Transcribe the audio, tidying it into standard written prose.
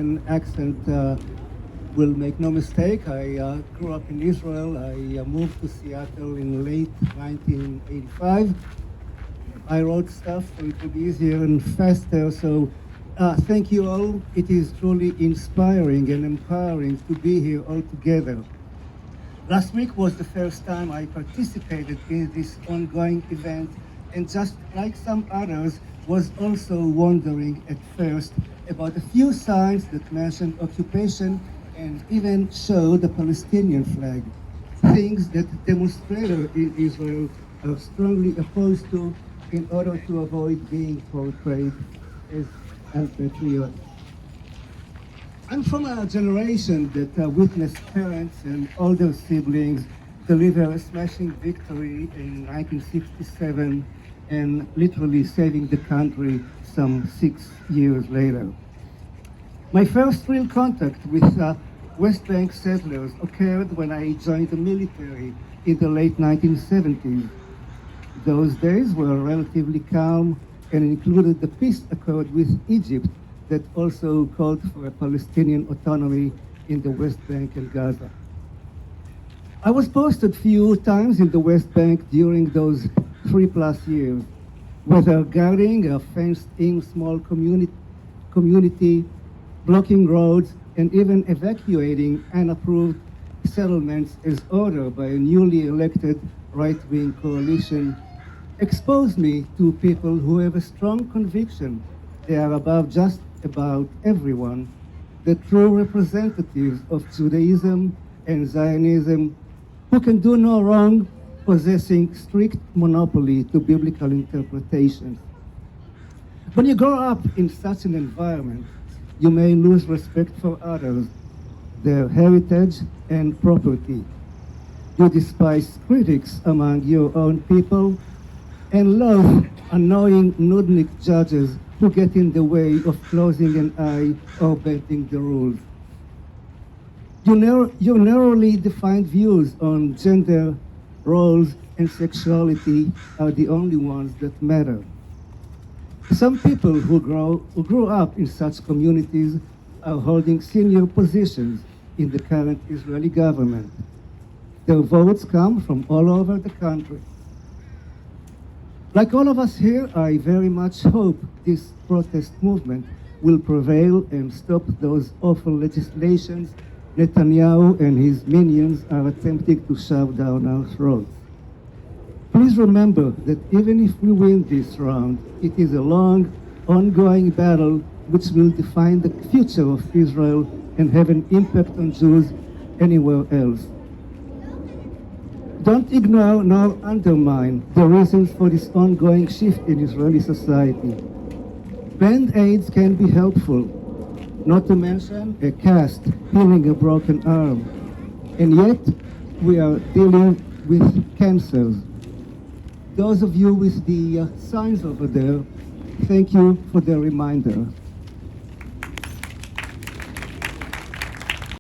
An accent will make no mistake. I grew up in Israel. I moved to Seattle in late 1985. I wrote stuff so it would be easier and faster. So thank you all. It is truly inspiring and empowering to be here all together. Last week was the first time I participated in this ongoing event, and just like some others, was also wondering at first about a few signs that mentioned occupation and even show the Palestinian flag, things that demonstrators in Israel are strongly opposed to in order to avoid being portrayed as unpatriotic. I'm from a generation that witnessed parents and older siblings deliver a smashing victory in 1967 and literally saving the country some 6 years later. My first real contact with West Bank settlers occurred when I joined the military in the late 1970s. Those days were relatively calm and included the peace accord with Egypt that also called for a Palestinian autonomy in the West Bank and Gaza. I was posted few times in the West Bank during those 3+ years, whether guarding a fenced-in small community, blocking roads, and even evacuating unapproved settlements as ordered by a newly elected right-wing coalition, exposed me to people who have a strong conviction they are above just about everyone, the true representatives of Judaism and Zionism, who can do no wrong, possessing strict monopoly to biblical interpretations. When you grow up in such an environment, you may lose respect for others, their heritage and property. You despise critics among your own people and love annoying nudnik judges who get in the way of closing an eye or bending the rules. Your narrowly defined views on gender, roles, and sexuality are the only ones that matter. Some people who grew up in such communities are holding senior positions in the current Israeli government. Their votes come from all over the country. Like all of us here, I very much hope this protest movement will prevail and stop those awful legislations Netanyahu and his minions are attempting to shove down our throats. Please remember that even if we win this round, it is a long, ongoing battle which will define the future of Israel and have an impact on Jews anywhere else. Don't ignore nor undermine the reasons for this ongoing shift in Israeli society. Band-aids can be helpful, not to mention a cast healing a broken arm. And yet, we are dealing with cancers. Those of you with the signs over there, thank you for the reminder.